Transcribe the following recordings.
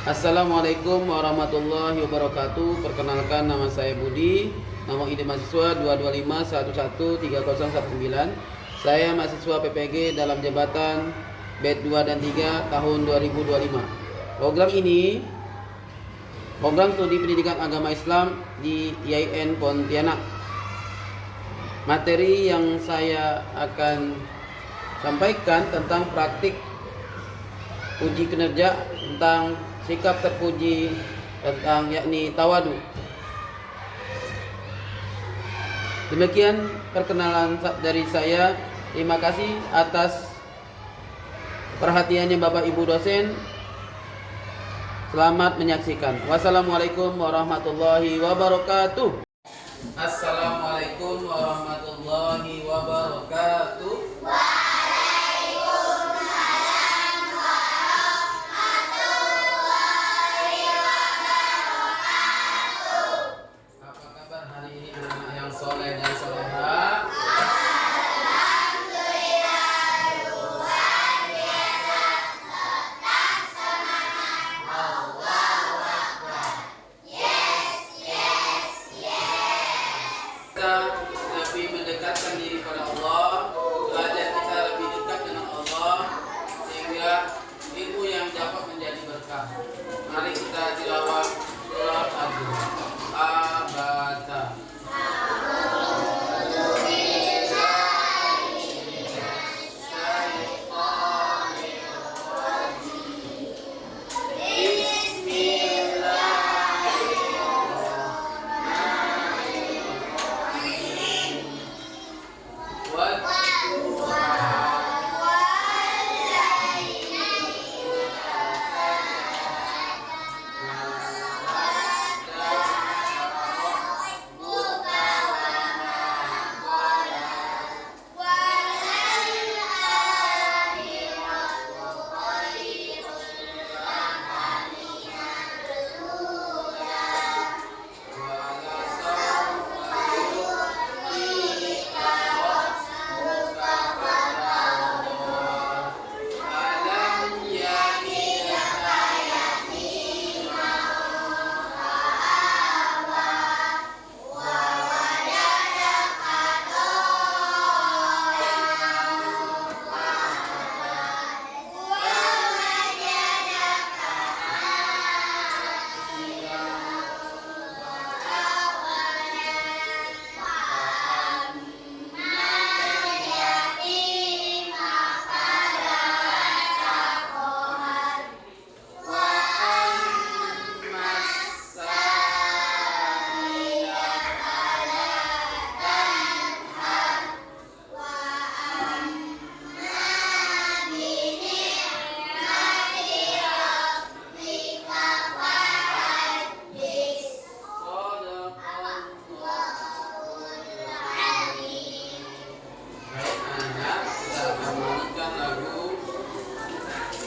Assalamualaikum warahmatullahi wabarakatuh. Perkenalkan, nama saya Budi. Nomor ID mahasiswa 225113019. Saya mahasiswa PPG dalam jabatan BED 2 dan 3 tahun 2025. Program studi pendidikan agama Islam di IAIN Pontianak. Materi yang saya akan sampaikan tentang praktik uji kinerja tentang sikap terpuji, tentang yakni tawadu. Demikian perkenalan dari saya. Terima kasih atas perhatiannya Bapak Ibu dosen. Selamat menyaksikan. Wassalamualaikum warahmatullahi wabarakatuh. Assalamualaikum warahmatullahi wabarakatuh. Soleh dan soleha. Alhamdulillah, luar biasa, tetap semangat. Allahu Akbar. Yes, yes, yes. Kita lebih mendekatkan diri pada Allah, belajar kita lebih dekat dengan Allah, sehingga ilmu yang dapat menjadi berkah. Mari kita tilawah surat Al-Abata.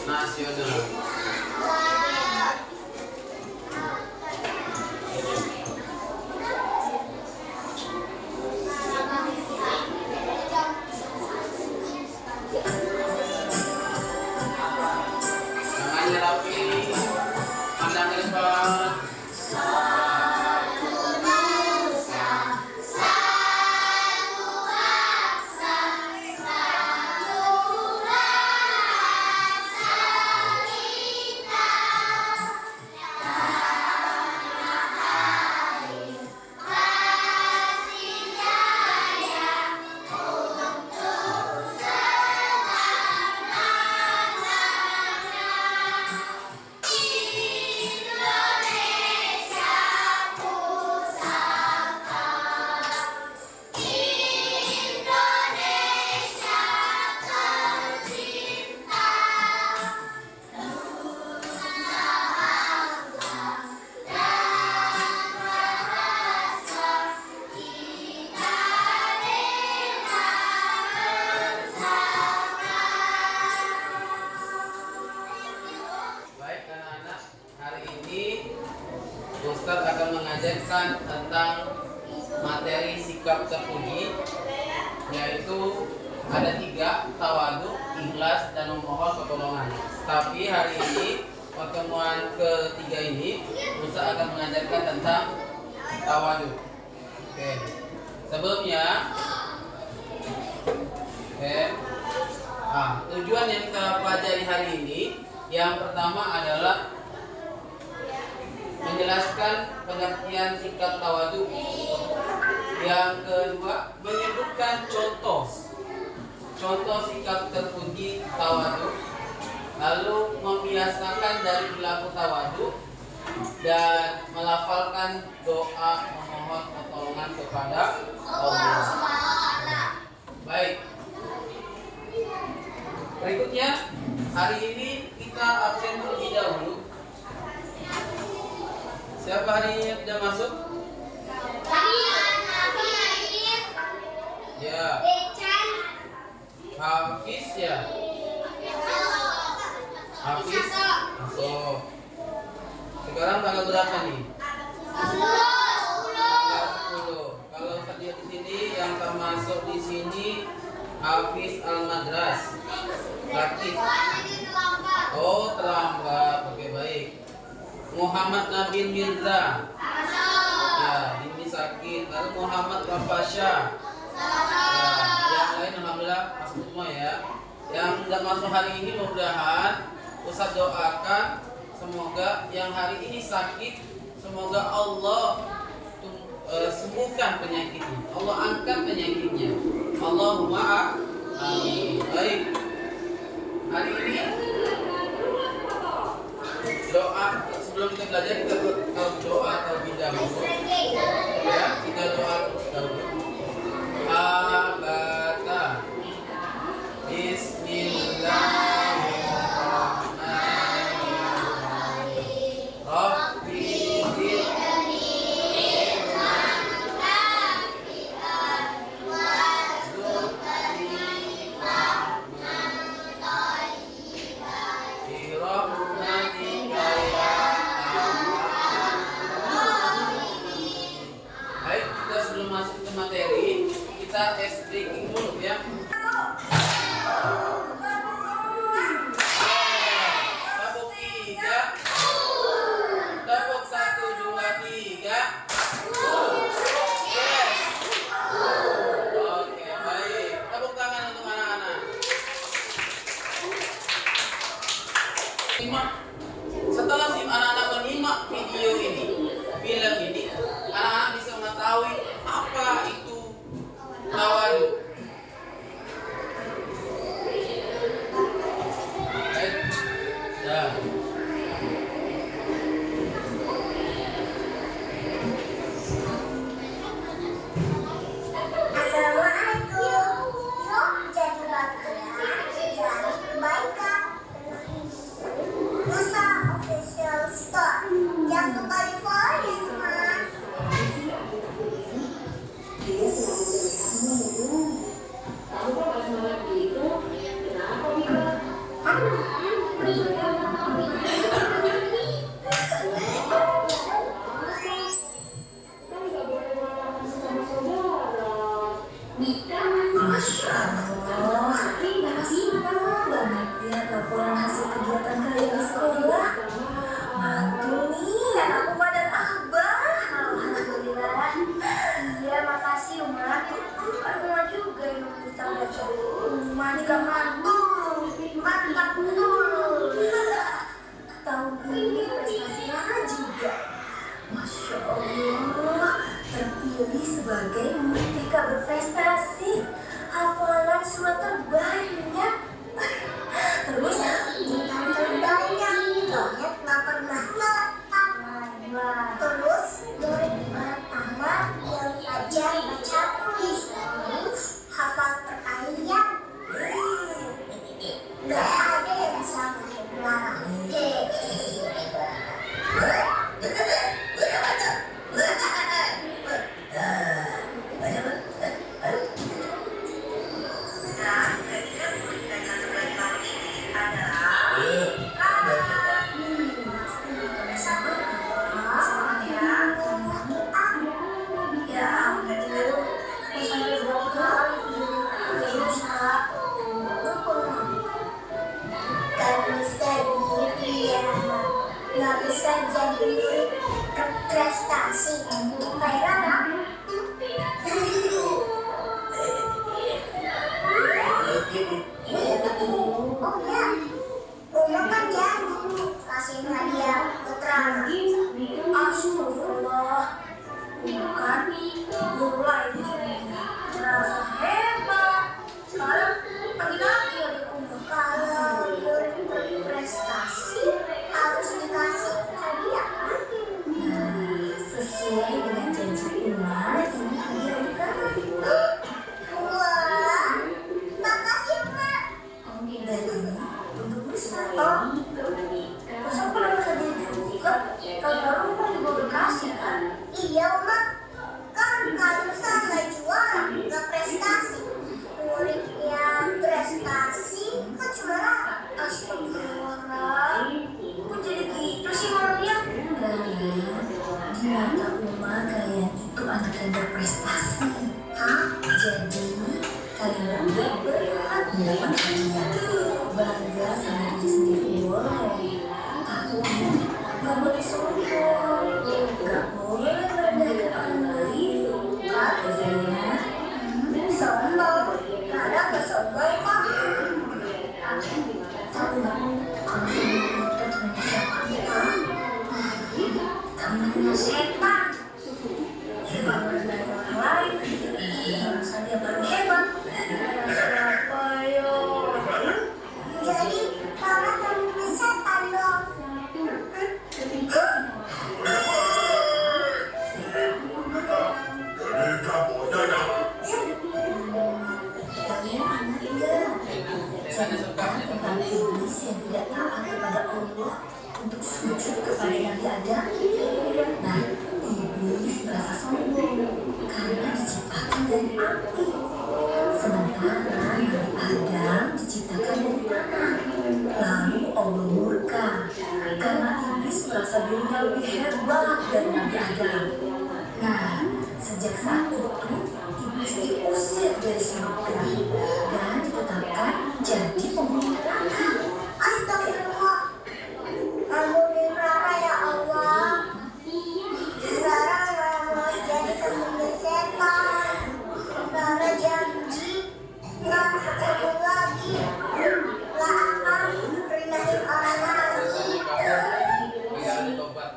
Nasional. Tangannya rapi, pandang ke depan. Ustadz akan mengajarkan tentang materi sikap terpuji, yaitu ada 3: tawadu, ikhlas, dan memohon pertolongan. Tapi hari ini pertemuan ketiga ini Ustaz akan mengajarkan tentang tawadhu. Oke. Sebelumnya tujuan yang kita pelajari hari ini yang pertama adalah menjelaskan pengertian sikap tawadhu. Yang kedua, menyebutkan contoh sikap terpuji tawadhu, lalu membiasakan dari perilaku tawadhu dan melafalkan doa memohon pertolongan kepada Allah. Baik. Berikutnya, hari ini kita absen terlebih dahulu. Siapa hari ini yang sudah masuk? Ya. Hafiz ya. Hafiz masuk. Sekarang tanggal berapa nih? Tanggal 10. Kalau saya lihat di sini yang termasuk di sini Hafiz Al-Madras. Latif. Oh, terlambat. Oke, baik. Muhammad Nabil Mirza. Ya, ini sakit. Lalu Muhammad Rafasya. Ya, yang lain alhamdulillah masuk semua ya. Yang tidak masuk hari ini mudah-mudahan Ustaz doakan semoga yang hari ini sakit semoga Allah sembuhkan penyakitnya. Allah angkat penyakitnya. Allahumma amin. Baik. Hari ini doa sebelum kita belajar kita doa terlebih dahulu. Ya, kita doa dahulu. Abata Bismillahirrahmanirrahim. Rabbi zidni ilman nafi'an warzuqni fahman thayyiban bi rahmatika ya arhamar rahimin. Baik, kita sebelum masuk ke materi kita breaking dulu ya. Tabuk 3. Tabuk 1, 2, 3. Yes. Oke, baik. Tepuk tangan untuk anak-anak. Setelah anak-anak menyimak video ini, film ini, anak-anak bisa mengetahui apa itu tawadhu. Jangan lupa di follow ya teman. Masya Allah, senang banget lihat laporan hasil kegiatan kalian di sekolah. Mantul nih, anakku dan Abah. Alhamdulillah. Iya, makasih Umar. Kan Umar juga yang bisa baca. Umar juga mantul. Mantap betul. Tahun ini prestasinya juga. Masya Allah, terpilih sebagai merdeka berprestasi. Hafalan surat terbanyak. Terus Bintang terbanyak. Proyek gak pernah letak. Terus murid pertama yang ajar baca tulis. Terus hafal perkalian. Gak ada yang sama Clara. bisa jadi berprestasi kayak Rara. Oh ya, Uma kan janji kasih hadiah buat Rara. Astagfirullah, bukan mulai merasa hebat. Sekarang lagi ada Uma. Kalau berprestasi harus dikasih hadiah kan? Nah, sesuai dengan janji Uma, ini hadiah dikasih. Wah, makasih Mak. Dan ini untukmu sayang. Oh, terus aku dapat hadiah juga. Kalau baru Uma juga berkasih kan? Iya Uma, kan kalau saya juara nggak prestasi. Murid yang prestasi kan juara. Astagfirullah, kok jadi gitu sih Maria? Di mata Uma, kalian itu anak yang berprestasi. Hah? Jadi, kalian berdua berhak mendapat hadiah. Bangga sama diri sendiri boleh. Tapi, gak boleh sombong. Gak boleh merendahkan orang lain. Kata saya. Sombong, Rara nggak sombong kok. Tahu nggak? Kalau sombong itu temannya siapa? Temannya Setan. Suka merendahin orang lain. Merasa dia paling hebat. Siapa yo? Jadi Rara temannya setan dong. kalian anak enggak? Jangan lupa tentang iblis yang tidak taat kepada Allah untuk sujud kepada yang tiada. Nah, iblis merasa sombong karena diciptakan dari api. Sementara Nabi Adam diciptakan dari tanah. Lalu Allah murka karena iblis merasa dirinya lebih hebat dari Nabi Adam. Nah, sejak saat itu iblis diusir dari surga dan ditetapkan jadi penghuni neraka. Astagfirullah. Ampunin Rara ya Allah. Rara nggak mau jadi temannya setan. Rara janji nggak ketemu lagi. Nggak akan rendahin orang lain.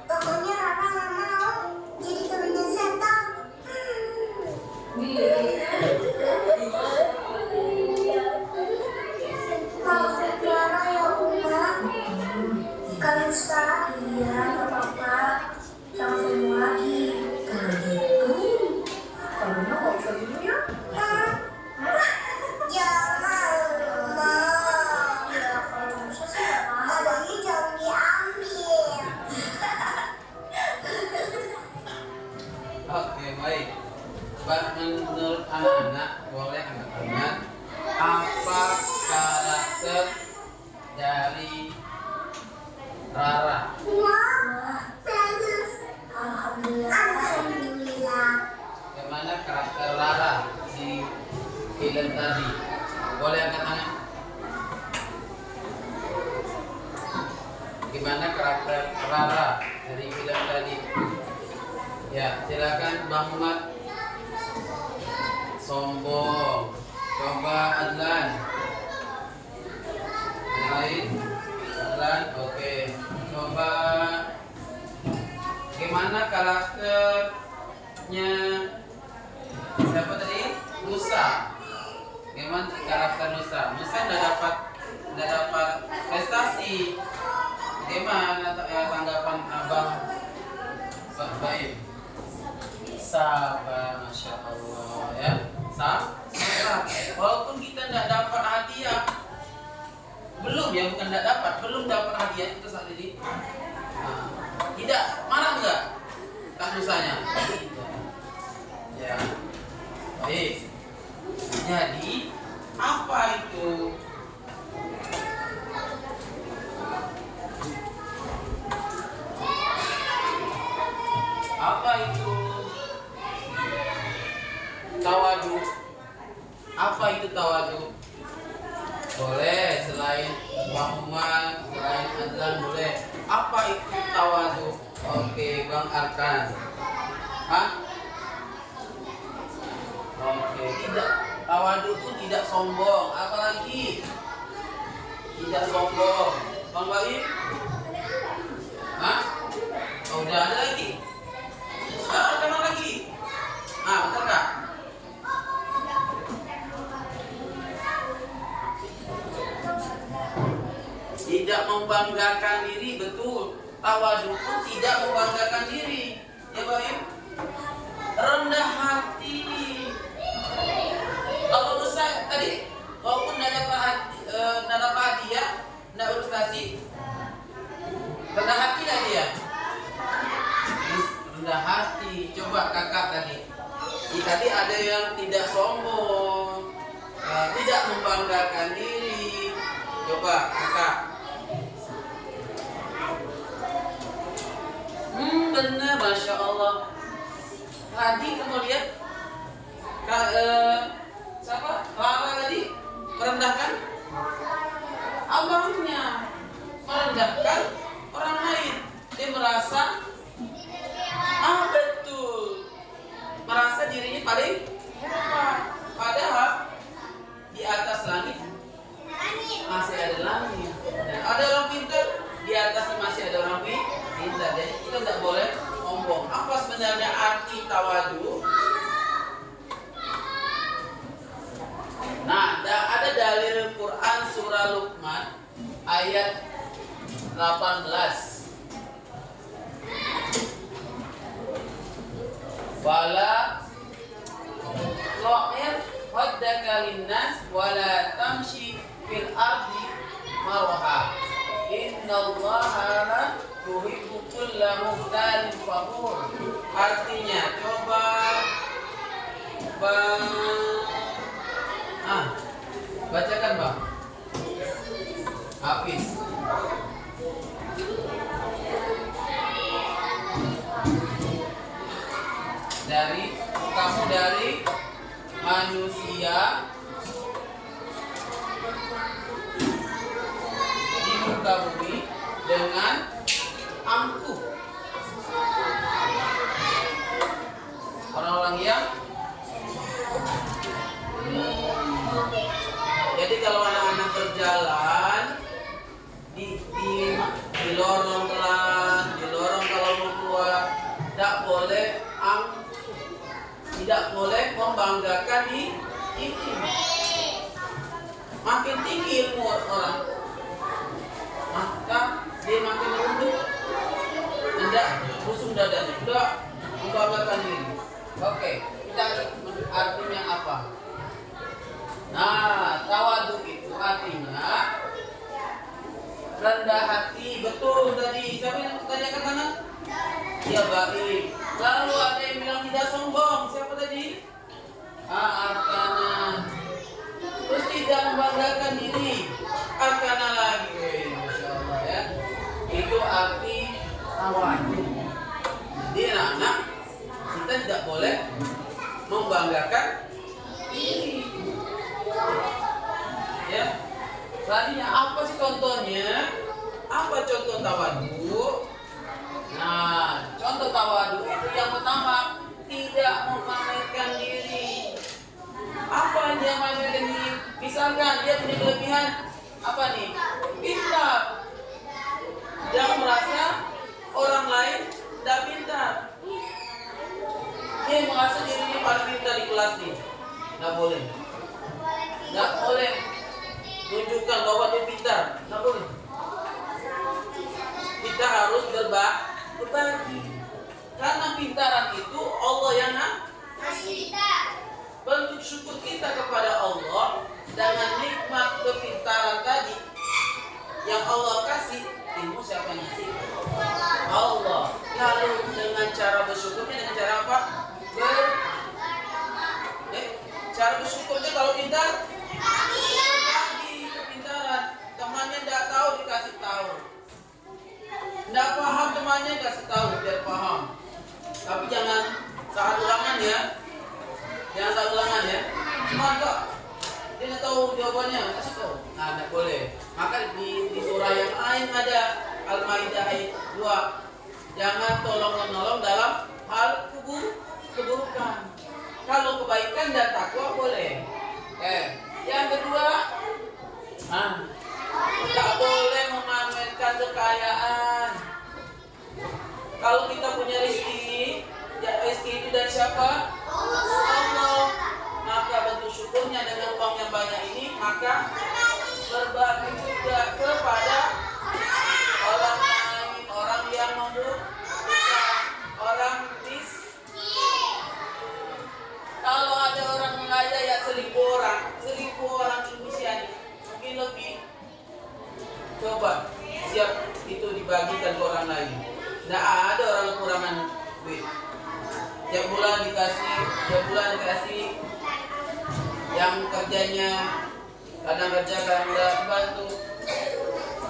Pokoknya Rara nggak mau jadi temannya setan. Maafin Rara ya Uma. Kalau Ustaz, iya nggak apa-apa. Jangan ketemu lagi. Kalau gitu, Kalau nggak usah dulu ya. Jangan, Ma. Ya kalau bisa sih nggak apa-apa. Kalau ini jangan diambil. Oke, baik. Menurut anak-anak, boleh anak-anak, apa karakter dari Rara? Wah, bagus. alhamdulillah. Alhamdulillah. Bagaimana karakter Rara di film tadi? Boleh angkat tangan? Gimana karakter Rara dari film tadi? Ya, silakan Bang Mat. Sombong. Coba Adlan. Yang lain? Adlan, oke. Coba gimana karakternya siapa tadi? Musa. Gimana karakter Musa? Musa nggak dapat prestasi. Gimana tanggapan abang? Baik. Sabar, masya Allah ya. Sabar. Walaupun kita nggak dapat hadiah, belum ya, bukan nggak dapat, belum dapat hadiah itu saat ini. Nah, tidak, marah nggak Kak Nusanya? Ya, baik. Jadi apa itu? Apa itu tawadu? Apa itu tawadu? Boleh selain Bang Umar, selain Adlan boleh. Apa itu tawadu? Oke, Bang Arkan. Hah? Oke, tidak. Tawadu itu tidak sombong. Apalagi tidak sombong. Bang Baim? Hah? Oh, udah ada lagi? Ada lagi? Bentar Kak. Tidak membanggakan diri, betul. Tawadu pun tidak membanggakan diri. Ya Baim? Rendah hati. Kalau Ustaz tadi, walaupun tidak dapat hadiah, tidak berprestasi, rendah hati lah dia. Rendah hati. Coba kakak tadi. Tadi ada yang tidak sombong, tidak membanggakan diri. Coba kakak. Benar, Masya Allah. Tadi kamu lihat siapa? Clara tadi merendahkan abangnya, merendahkan orang lain. Dia merasa betul, merasa dirinya paling hebat. Padahal di atas langit masih ada langit. Dan ada orang pintar, di atasnya masih ada orang pintar. Jadi kita tidak boleh sombong. Apa sebenarnya arti tawadu? Nah, ada dalil Quran surah Luqman ayat 18. Wala lo'ir waddaka linnas wala tamshi fil ardi marha innallaha la yuhibbu kulla mukhtalin fakhur. Artinya, coba Bang bacakan Bang Hafiz. Kamu dari manusia di muka bumi dengan angkuh. Orang-orang yang jadi kalau anak-anak berjalan di lorong pelan, di lorong kalau mau keluar, tidak boleh membanggakan ini. Makin tinggi ilmu orang, maka dia makin tunduk, tidak busung dadanya, tidak membanggakan diri. Oke, kita artinya apa? Nah, tawadu itu artinya rendah hati. Betul tadi. Siapa yang tadi angkat tangan? Ya baik. Lalu ada yang bilang tidak sombong. Siapa tadi? Arkana. Terus tidak membanggakan diri. Arkana lagi. Masya Allah ya. Itu arti tawadu. Jadi anak-anak, kita tidak boleh membanggakan diri. Ya. Tadinya apa sih contohnya? Apa contoh tawadu? Nah, contoh tawadu itu yang pertama, tidak memamerkan diri. Apa yang dia memamerkan diri? Misalkan dia punya kelebihan apa nih? Pintar. Jangan merasa orang lain tidak pintar. Dia merasa dirinya paling pintar di kelas nih. Tidak boleh. Tidak boleh tunjukkan bahwa dia pintar. Tidak boleh. Kita harus berbagi. Karena pintaran itu Allah yang kasih. Bentuk syukur kita kepada Allah dengan nikmat kepintaran tadi yang Allah kasih. Ilmu siapa yang kasih? Allah. Lalu dengan cara bersyukurnya dengan cara apa? Cara bersyukurnya kalau pintar berbagi kepintaran. Temannya tidak tahu dikasih tahu. Tidak paham temannya kasih tahu biar paham. Tapi jangan saat ulangan ya. Jangan saat ulangan ya. Cuma kok dia tidak tahu jawabannya kasih tahu. Nah, tidak boleh. Maka di surah yang lain ada Al-Maidah ayat 2. Jangan tolong menolong dalam hal keburukan. Kalau kebaikan dan takwa boleh. Yang kedua, tak boleh memamerkan kekayaan. Kalau kita punya rezeki, ya rezeki itu dari siapa? Allah. Maka bentuk syukurnya dengan uang yang banyak ini, maka berbagi juga kepada orang lain, orang yang membutuhkan, orang miskin. Kalau ada orang kaya ya 1000 orang Indonesia ini, mungkin lebih. Coba siap itu dibagikan ke orang lain. Tidak ada orang kekurangan duit. Tiap bulan dikasih, yang kerjanya kadang kerja kadang tidak dibantu.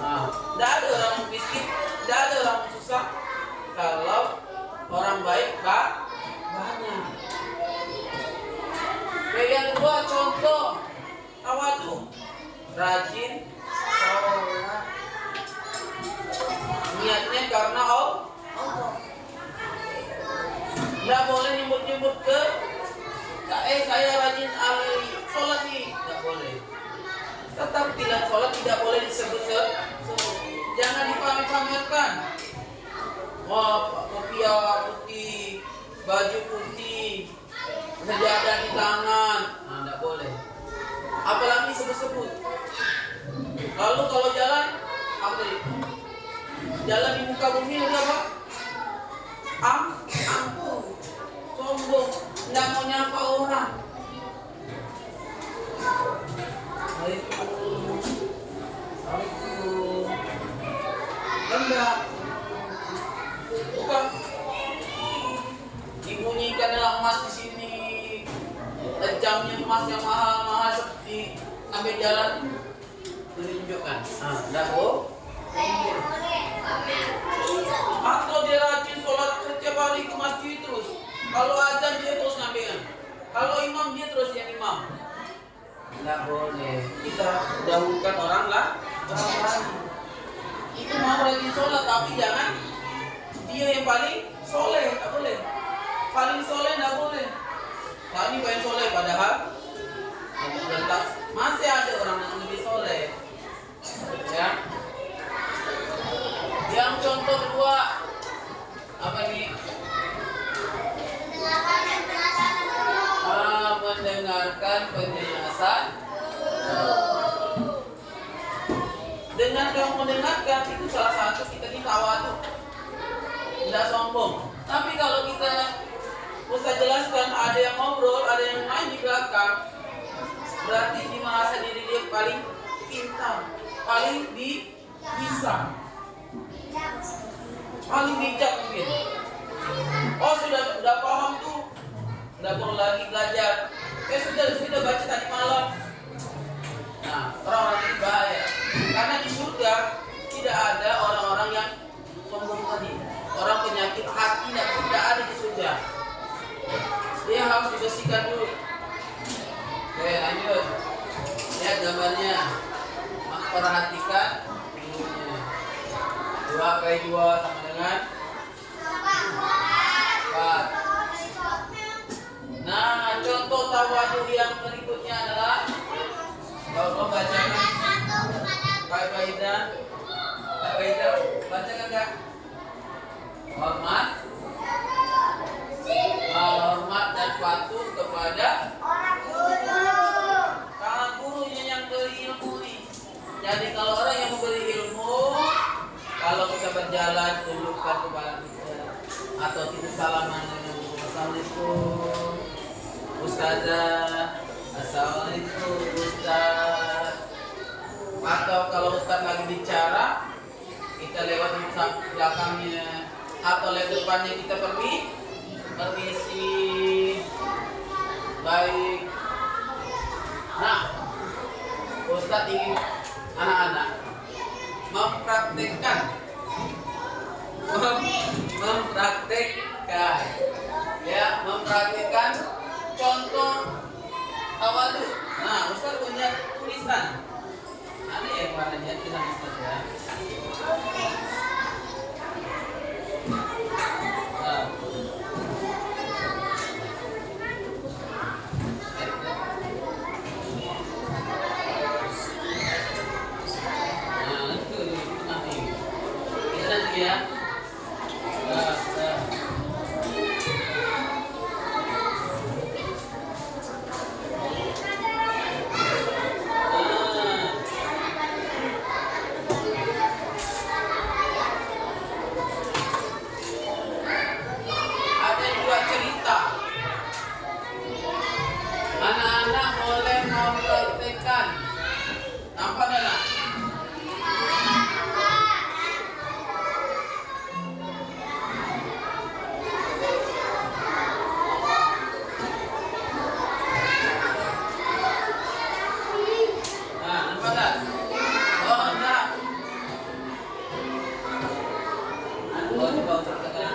Tidak ada orang miskin, tidak ada orang susah. Kalau orang baik banyak. Yang kedua, contoh tawadu, rajin sholat. Niatnya karena Allah. Tidak boleh nyebut-nyebut ke saya rajin sholat nih, tidak boleh. Tetap bilang sholat tidak boleh disebut. Jangan dipamer-pamerkan. Wah, kopiah putih, baju putih, sejadah di tangan, tidak boleh. Apalagi sebut-sebut. Lalu kalau jalan, apa tadi? Jalan di muka bumi udah apa? Angkuh, sombong, tidak mau nyapa orang. Assalamualaikum. Enggak. Bukan. Dibunyikan dalam emas di sini. Jamnya emas yang mahal seperti ambil jalan tunjukkan. Enggak atau dia rajin sholat setiap hari ke masjid terus. Kalau azan dia terus ngambilkan. Kalau imam dia terus yang imam. Enggak boleh. Kita dahulukan orang lain. Itu mau rajin sholat tapi jangan dia yang paling soleh. Enggak boleh. Paling soleh enggak boleh. Kami paling soleh padahal masih ada orang yang lebih soleh. Ya. Yang contoh kedua apa ini? Mendengarkan penjelasan. Dengan kamu mendengarkan itu salah satu kita ini tawadu, tidak sombong. Tapi kalau kita usah jelaskan, ada yang ngobrol, ada yang main di belakang, berarti dia merasa diri dia paling pintar, paling bisa, paling bijak mungkin. Oh sudah paham tuh, nggak perlu lagi belajar. Sudah baca tadi malam. Nah orang-orang ini bahaya, karena di surga tidak ada orang-orang yang sombong tadi. Orang penyakit hati tidak ada di surga. Dia harus dibersihkan dulu. Oke lanjut. Lihat gambarnya. Perhatikan ininya. 2 kali 2 sama dengan 4. Nah, contoh tawadu yang berikutnya adalah kalau bacakan Pak Faidah, bacakan enggak? Hormat dan patuh kepada orang guru. Karena gurunya yang beri ilmu nih. Jadi kalau orang yang memberi ilmu, kalau kita berjalan tundukkan kepada kita atau kita salaman dengan Assalamualaikum Ustazah, Assalamualaikum Ustaz. Atau kalau Ustaz lagi bicara, kita lewat di belakangnya atau lewat depannya kita permisi. Baik. Nah, Ustaz ingin anak-anak mempraktekkan contoh tawadu. Nah, Ustaz punya tulisan. Ada yang warnanya tulisan Ustaz ya. lagi ya. Nah. Ada dua cerita. Anak-anak boleh mempraktekkan. Nampak tak nak? Nampak tak? Oh, tak. Oh, coba praktekkan.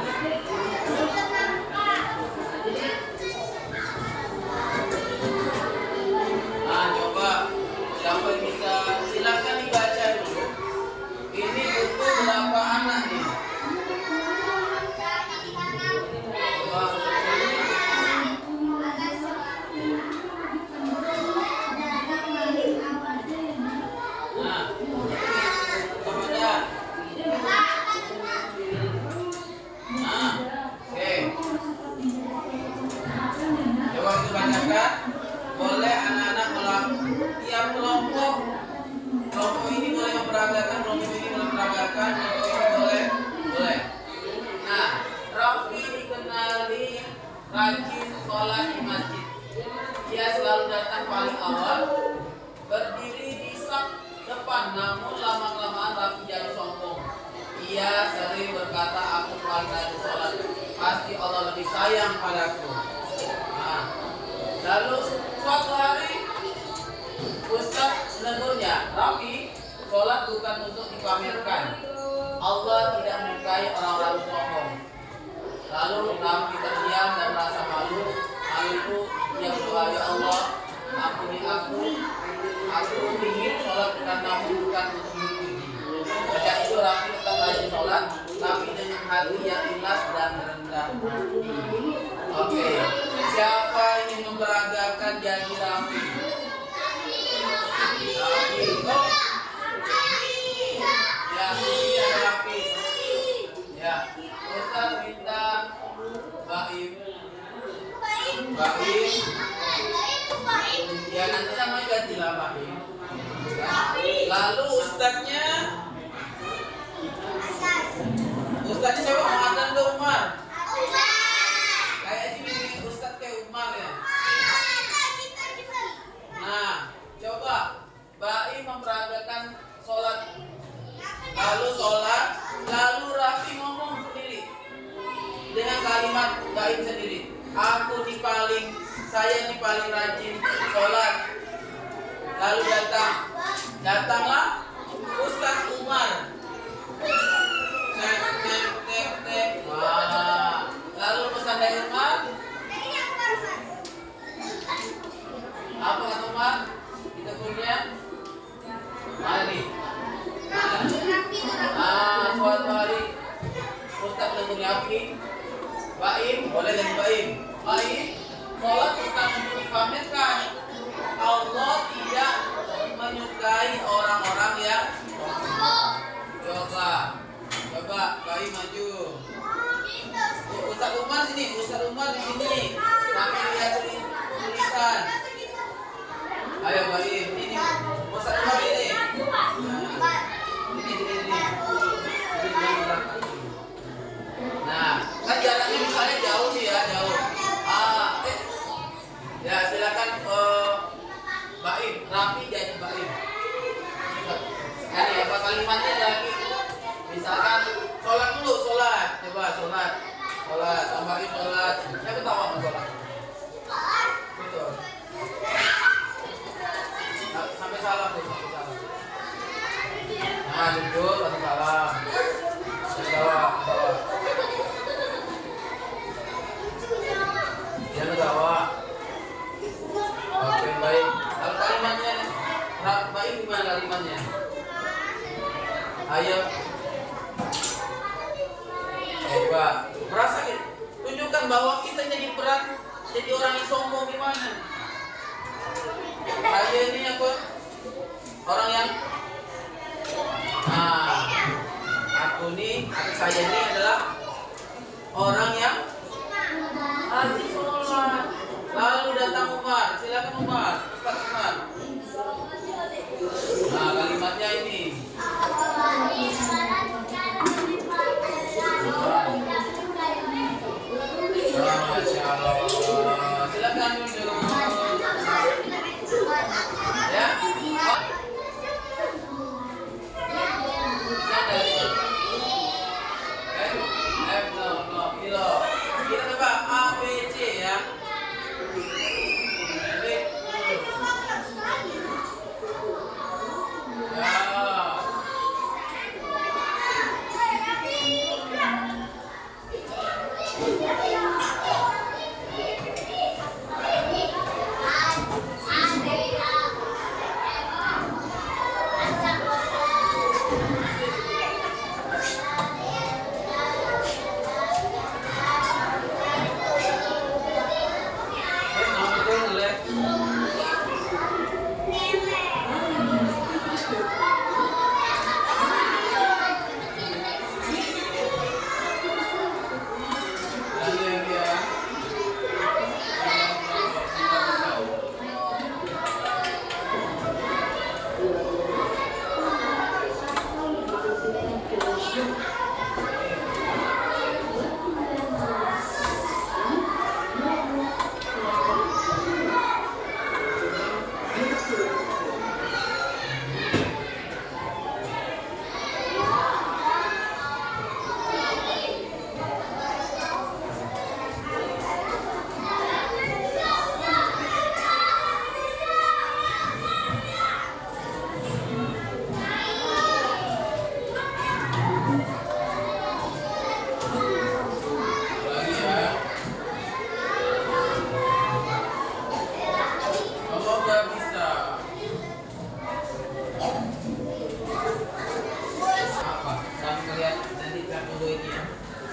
Coba siapa yang bisa, silakan dibaca dulu. Ini buku berapa anak nih? Coba dibacakan. Boleh anak-anak melakukan tiap kelompok ini boleh memperagakan, kelompok ini boleh memperagakan, kelompok ini boleh. Nah, Rafi dikenali rajin sholat di masjid. Ia selalu datang paling awal, berdiri di saf depan, namun lama-kelamaan Rafi jadi sombong. Ia sering berkata, aku paling rajin sholat, pasti Allah lebih sayang padaku. Nah, lalu suatu hari Ustaz menegurnya, Rafi, sholat bukan untuk dipamerkan. Allah tidak menyukai orang-orang sombong. Lalu Rafi terdiam dan merasa malu. Malu itu dia berdoa, ya Allah, ampuni aku. Aku ingin sholat namun bukan untuk dipuji. Sejak itu Rafi tetap rajin sholat, tapi dengan hati yang ikhlas dan rendah hati. Oke, siapa ingin memperagakan jadi Rafi? Rafi, oh. Ya, ini ada Rafi. Ya, Ustaz minta Baim. Ya, nanti namanya gantilah Baim. Lalu Ustaznya siapa? Muhammad ke Umar. Kayak ini Ustaz kayak Umar ya. Nah, coba Baim memperagakan sholat. Lalu Rafi ngomong sendiri dengan kalimat Baim sendiri. Saya ini paling rajin sholat. Lalu datanglah Ustaz Umar. Wah. Lalu pesan dari Umar. Apa kata Umar? Kita punya mari. Suatu hari Ustaz menegur Rafi. Baim, boleh jadi Baim. Sholat bukan untuk dipamerkan. Allah tidak menyukai orang-orang yang coba Baim maju. Ustaz Umar di sini. Sampai lihat tulisan. Ayo Baim, ini Ustaz Umar ini. Nah, kan jaraknya misalnya jauh nih ya, jauh. Ya silakan Baim, Rafi jadi Baim. Sekali apa kalimatnya lagi? Misalkan sholat dulu, coba sholat, tambahin sholat. Siapa tahu apa sholat? Betul. Sampai salam tuh, sampai salam. Nah, duduk, sampai salam. Jawab. Jangan jawab. Oke, baik. Kalau kalimatnya, baik gimana kalimatnya? Ayo. Coba. Merasa tunjukkan bahwa kita jadi berat, jadi orang yang sombong gimana? Saya ini apa? Orang yang apa Aku nih, atau saya ini adalah orang yang habis sholat. Lalu datang Umar. Silakan Umar. Ustaz Umar. Nah, kalimatnya ini. Masya Allah. Silakan duduk. Ya. Kita coba A, B, C ya.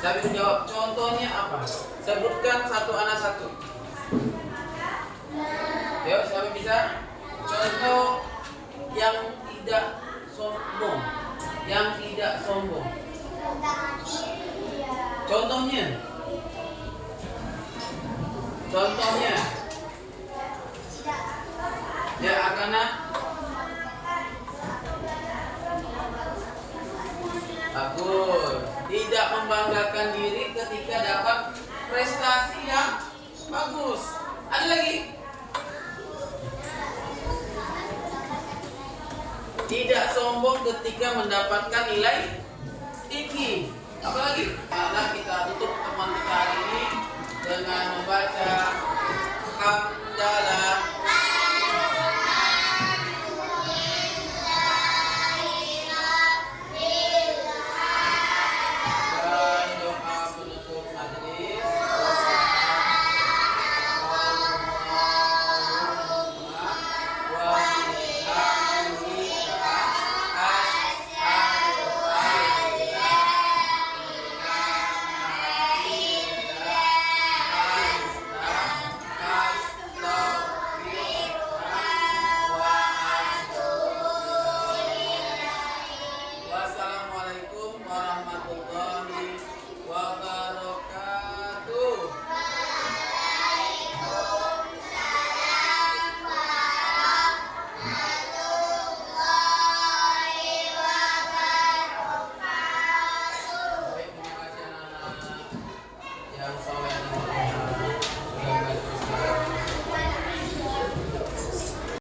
Saya jawab, contohnya apa? Sebutkan satu anak satu. Yuk, siapa bisa? Contoh yang tidak sombong. Yang tidak sombong. Contohnya. Contohnya. Ya, Akana. Bagus. Tidak membanggakan diri ketika dapat prestasi yang bagus. Ada lagi? Tidak sombong ketika mendapatkan nilai tinggi.